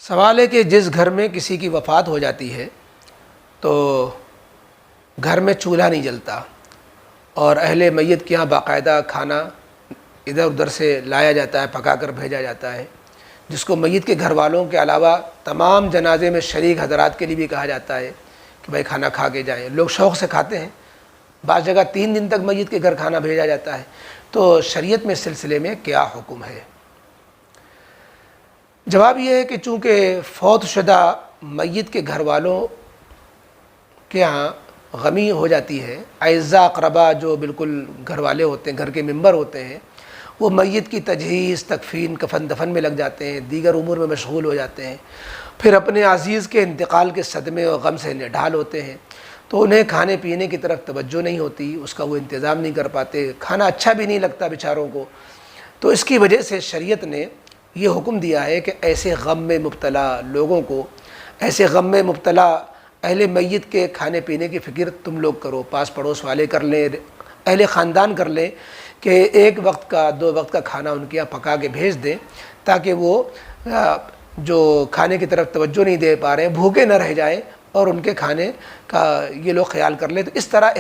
سوال ہے کہ جس گھر میں کسی کی وفات ہو جاتی ہے تو گھر میں چولہا نہیں جلتا اور اہل میت کے یہاں باقاعدہ کھانا ادھر ادھر سے لایا جاتا ہے، پکا کر بھیجا جاتا ہے، جس کو میت کے گھر والوں کے علاوہ تمام جنازے میں شریک حضرات کے لیے بھی کہا جاتا ہے کہ بھائی کھانا کھا کے جائیں۔ لوگ شوق سے کھاتے ہیں، بعض جگہ 3 دن تک میت کے گھر کھانا بھیجا جاتا ہے۔ تو شریعت میں اس سلسلے میں کیا حکم ہے؟ جواب یہ ہے کہ چونکہ فوت شدہ میت کے گھر والوں کے یہاں غمی ہو جاتی ہے، اعزاء اقربا جو بالکل گھر والے ہوتے ہیں، گھر کے ممبر ہوتے ہیں، وہ میت کی تجہیز، تکفین، کفن دفن میں لگ جاتے ہیں، دیگر امور میں مشغول ہو جاتے ہیں، پھر اپنے عزیز کے انتقال کے صدمے اور غم سے نڈھال ہوتے ہیں، تو انہیں کھانے پینے کی طرف توجہ نہیں ہوتی، اس کا وہ انتظام نہیں کر پاتے، کھانا اچھا بھی نہیں لگتا بیچاروں کو۔ تو اس کی وجہ سے شریعت نے یہ حکم دیا ہے کہ ایسے غم میں مبتلا لوگوں کو، ایسے غم میں مبتلا اہل میت کے کھانے پینے کی فکر تم لوگ کرو، پاس پڑوس والے کر لیں، اہل خاندان کر لیں کہ 1 وقت کا 2 وقت کا کھانا ان کے یہاں پکا کے بھیج دیں، تاکہ وہ جو کھانے کی طرف توجہ نہیں دے پا رہے ہیں بھوکے نہ رہ جائیں اور ان کے کھانے کا یہ لوگ خیال کر لیں۔ تو اس طرح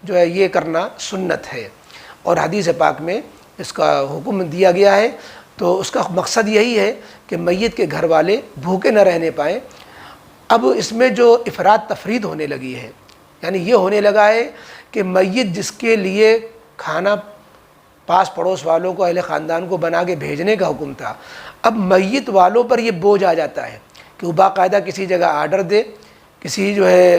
جو ہے یہ کرنا سنت ہے، اور حدیث پاک میں اس کا حکم دیا گیا ہے۔ تو اس کا مقصد یہی ہے کہ میت کے گھر والے بھوکے نہ رہنے پائیں۔ اب اس میں جو افراد تفرید ہونے لگی ہے، یعنی یہ ہونے لگا ہے کہ میت جس کے لیے کھانا پاس پڑوس والوں کو، اہل خاندان کو بنا کے بھیجنے کا حکم تھا، اب میت والوں پر یہ بوجھ آ جاتا ہے کہ وہ باقاعدہ کسی جگہ آرڈر دے، کسی جو ہے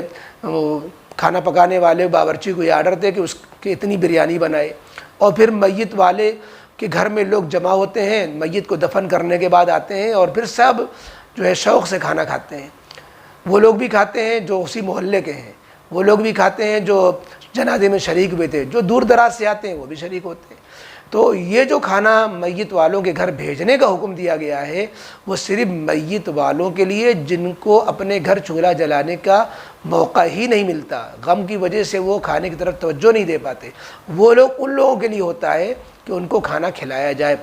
کھانا پکانے والے باورچی کو یہ آرڈر دے کہ اس کی اتنی بریانی بنائے، اور پھر میت والے کہ گھر میں لوگ جمع ہوتے ہیں، میت کو دفن کرنے کے بعد آتے ہیں اور پھر سب جو ہے شوق سے کھانا کھاتے ہیں۔ وہ لوگ بھی کھاتے ہیں جو اسی محلے کے ہیں، وہ لوگ بھی کھاتے ہیں جو جنازے میں شریک ہوئے تھے، جو دور دراز سے آتے ہیں وہ بھی شریک ہوتے ہیں۔ تو یہ جو کھانا میت والوں کے گھر بھیجنے کا حکم دیا گیا ہے، وہ صرف میت والوں کے لیے جن کو اپنے گھر چولہا جلانے کا موقع ہی نہیں ملتا، غم کی وجہ سے وہ کھانے کی طرف توجہ نہیں دے پاتے، وہ لوگ ان لوگوں کے لیے ہوتا ہے کہ ان کو کھانا کھلایا جائے۔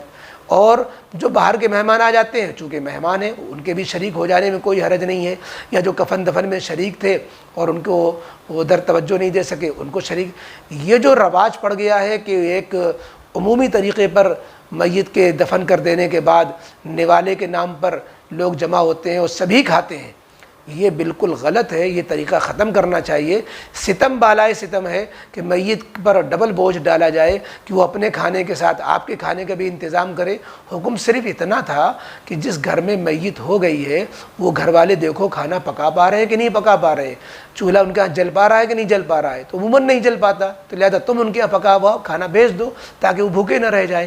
اور جو باہر کے مہمان آ جاتے ہیں، چونکہ مہمان ہیں، ان کے بھی شریک ہو جانے میں کوئی حرج نہیں ہے، یا جو کفن دفن میں شریک تھے اور ان کو ادھر توجہ نہیں دے سکے، ان کو شریک۔ یہ جو رواج پڑ گیا ہے کہ ایک عمومی طریقے پر میت کے دفن کر دینے کے بعد نوالے کے نام پر لوگ جمع ہوتے ہیں اور سبھی کھاتے ہیں، یہ بالکل غلط ہے، یہ طریقہ ختم کرنا چاہیے۔ ستم بالائے ستم ہے کہ میت پر ڈبل بوجھ ڈالا جائے کہ وہ اپنے کھانے کے ساتھ آپ کے کھانے کا بھی انتظام کرے۔ حکم صرف اتنا تھا کہ جس گھر میں میت ہو گئی ہے وہ گھر والے دیکھو کھانا پکا پا رہے ہیں کہ نہیں پکا پا رہے ہیں، چولہا ان کے یہاں جل پا رہا ہے کہ نہیں جل پا رہا ہے، تو عموماً نہیں جل پاتا، تو لہذا تم ان کے یہاں پکا ہوا کھانا بھیج دو تاکہ وہ بھوکے نہ رہ جائیں۔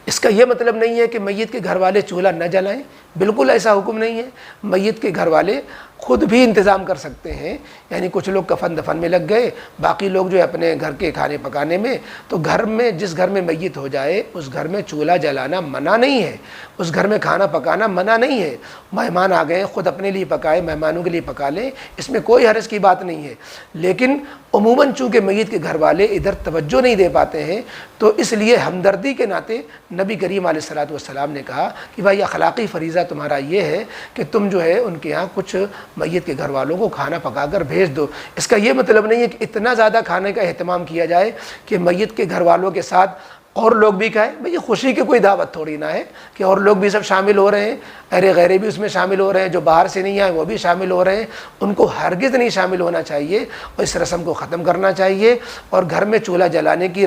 اس کا یہ مطلب نہیں ہے کہ میت کے گھر والے چولہا نہ جلائیں، بالکل ایسا حکم نہیں ہے۔ میت کے گھر والے خود بھی انتظام کر سکتے ہیں، یعنی کچھ لوگ کفن دفن میں لگ گئے، باقی لوگ جو ہے اپنے گھر کے کھانے پکانے میں۔ تو گھر میں جس گھر میں میت ہو جائے اس گھر میں چولہا جلانا منع نہیں ہے، اس گھر میں کھانا پکانا منع نہیں ہے۔ مہمان آ گئے، خود اپنے لیے پکائے، مہمانوں کے لیے پکا لیں، اس میں کوئی حرج کی بات نہیں ہے۔ لیکن عموماً چونکہ میت کے گھر والے ادھر توجہ نہیں دے پاتے ہیں، تو اس لیے ہمدردی کے ناطے نبی کریم علیہ الصلوۃ والسلام نے کہا کہ بھائی اخلاقی فریضہ تمہارا یہ ہے کہ تم جو ہے ان کے یہاں کچھ میت کے گھر والوں کو کھانا پکا کر بھیج دو۔ اس کا یہ مطلب نہیں ہے کہ اتنا زیادہ کھانے کا اہتمام کیا جائے کہ میت کے گھر والوں کے ساتھ اور لوگ بھی کھائیں۔ بھئی یہ خوشی کی کوئی دعوت تھوڑی نہ ہے کہ اور لوگ بھی سب شامل ہو رہے ہیں، ارے غیرے بھی اس میں شامل ہو رہے ہیں، جو باہر سے نہیں آئے وہ بھی شامل ہو رہے ہیں، ان کو ہرگز نہیں شامل ہونا چاہیے، اور اس رسم کو ختم کرنا چاہیے۔ اور گھر میں چولہا جلانے کی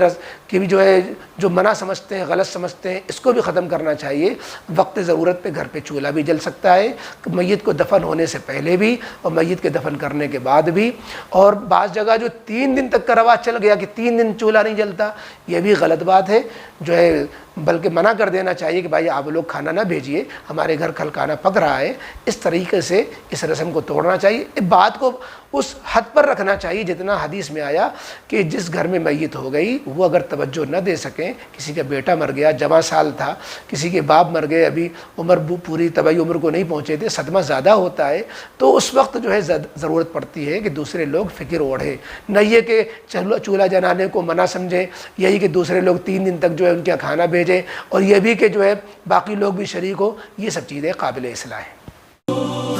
بھی جو ہے جو منع سمجھتے ہیں، غلط سمجھتے ہیں، اس کو بھی ختم کرنا چاہیے۔ وقت ضرورت پہ گھر پہ چولہا بھی جل سکتا ہے، میت کو دفن ہونے سے پہلے بھی اور میت کے دفن کرنے کے بعد بھی۔ اور بعض جگہ جو 3 دن تک کا رواج چل گیا کہ 3 دن چولہا نہیں جلتا، یہ بھی غلط بات ہے، جو ہے بلکہ منع کر دینا چاہیے کہ بھائی آپ لوگ کھانا نہ بھیجیے، ہمارے گھر کل کھانا پک رہا ہے۔ اس طریقے سے اس رسم کو توڑنا چاہیے، بات کو اس حد پر رکھنا چاہیے جتنا حدیث میں آیا کہ جس گھر میں میت ہو گئی وہ اگر توجہ نہ دے سکیں ہیں، کسی کا بیٹا مر گیا، جوان سال تھا، کسی کے باپ مر گئے، ابھی عمر پوری طبعی عمر کو نہیں پہنچے تھے، صدمہ زیادہ ہوتا ہے، تو اس وقت جو ہے ضرورت پڑتی ہے کہ دوسرے لوگ فکر اوڑھیں، نہ یہ کہ چولہا جلانے کو منع سمجھیں، یہی کہ دوسرے لوگ 3 دن تک جو ہے ان کا کھانا بھیجیں، اور یہ بھی کہ جو ہے باقی لوگ بھی شریک ہو، یہ سب چیزیں قابل اصلاح ہیں۔